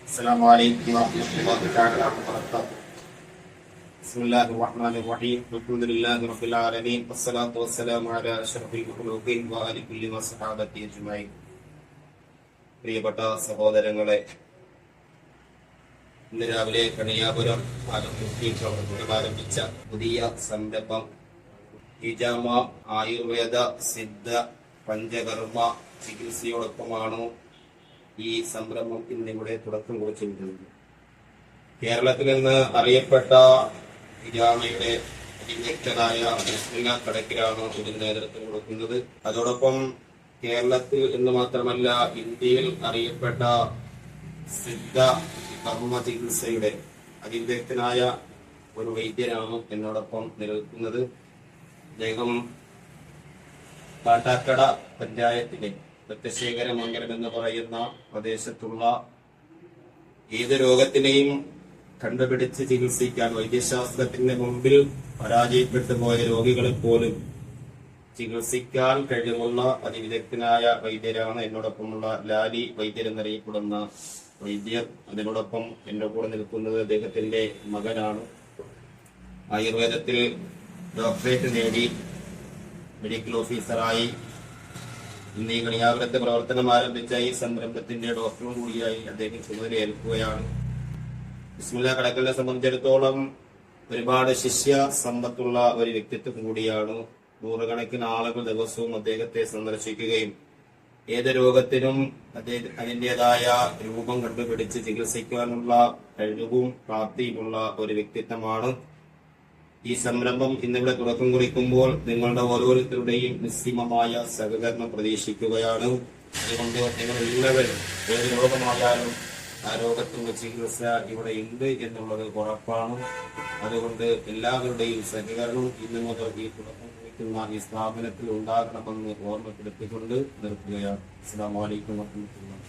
السلام عليكم ورحمة الله تعالى وبركاته. بسم الله الرحمن الرحيم. الحمد لله رب العالمين والصلاة والسلام على أشرف المخلوقين وآل كل وصحابته أجمعين. പ്രിയപ്പെട്ട സഹോദരങ്ങളെ, ഇന്ന് രാവിലെ കണിയാപുരം ആരംഭിച്ച പുതിയ സംരംഭം ഹിജാമ ആയുർവേദ സിദ്ധ പഞ്ചകർമ്മ ചികിത്സയോടൊപ്പമാണ് ഈ സംരംഭം ഇന്നിവിടെ തുടക്കം കുറിച്ചിരിക്കുന്നത്. കേരളത്തിൽ നിന്ന് അറിയപ്പെട്ട ഹിജാമയുടെ വിദഗ്ധനായ കടക്കിലാണ് ഇതിന് നേതൃത്വം കൊടുക്കുന്നത്. അതോടൊപ്പം കേരളത്തിൽ എന്ന് മാത്രമല്ല ഇന്ത്യയിൽ അറിയപ്പെട്ട സിദ്ധ കർമ്മ ചികിത്സയുടെ അതിവിദഗ്ധനായ ഒരു വൈദ്യനാണ് എന്നോടൊപ്പം നിലനിൽക്കുന്നത്. അദ്ദേഹം കാട്ടാക്കട പഞ്ചായത്തിലെ പ്രത്യശേഖരമംഗലം എന്ന് പറയുന്ന പ്രദേശത്തുള്ള ഏത് രോഗത്തിനെയും കണ്ടുപിടിച്ച് ചികിത്സിക്കാൻ വൈദ്യശാസ്ത്രത്തിന്റെ മുമ്പിൽ പരാജയപ്പെട്ടു പോയ രോഗികളെ പോലും ചികിത്സിക്കാൻ കഴിവുള്ള അതിവിദഗ്ധനായ വൈദ്യരാണ് എന്നോടൊപ്പമുള്ള ലാലി വൈദ്യർ എന്നറിയപ്പെടുന്ന വൈദ്യർ. അതിനോടൊപ്പം എന്റെ കൂടെ നിൽക്കുന്നത് അദ്ദേഹത്തിന്റെ മകനാണ്. ആയുർവേദത്തിൽ ഡോക്ടറേറ്റ് നേടി മെഡിക്കൽ ഓഫീസറായി ഇന്ന് ഈ കണിയാപുരത്തെ പ്രവർത്തനം ആരംഭിച്ച ഈ സംരംഭത്തിന്റെ ഡോക്ടറും കൂടിയായി അദ്ദേഹം ചുമതലയേൽക്കുകയാണ്. ബിസ്മില്ലാ കടക്കലിനെ സംബന്ധിച്ചിടത്തോളം ഒരുപാട് ശിഷ്യ സമ്പത്തുള്ള ഒരു വ്യക്തിത്വം കൂടിയാണ്. നൂറുകണക്കിന് ആളുകൾ ദിവസവും അദ്ദേഹത്തെ സന്ദർശിക്കുകയും ഏത് രോഗത്തിനും അതിൻ്റെതായ രൂപം കണ്ടുപിടിച്ച് ചികിത്സിക്കാനുള്ള കഴിവും പ്രാപ്തിയുമുള്ള ഒരു വ്യക്തിത്വമാണ്. ഈ സംരംഭം ഇന്നിവിടെ തുടക്കം കുറിക്കുമ്പോൾ നിങ്ങളുടെ ഓരോരുത്തരുടെയും നിസ്സീമമായ സഹകരണം പ്രതീക്ഷിക്കുകയാണ്. അതുകൊണ്ട് നിങ്ങൾ എല്ലാവരും ഏത് രോഗമായാലും ആ രോഗത്തിന്റെ ചികിത്സ ഇവിടെ ഉണ്ട് എന്നുള്ളത് ഉറപ്പാണ്. അതുകൊണ്ട് എല്ലാവരുടെയും സഹകരണം ഇന്നു മുതൽ ഈ തുടക്കം കുറിക്കുന്ന ഈ സ്ഥാപനത്തിൽ ഉണ്ടാകണമെന്ന് ഓർമ്മപ്പെടുത്തിക്കൊണ്ട് നിർത്തുകയാണ്. അസ്സലാമു അലൈക്കും വറഹ്മത്തുള്ളാഹി.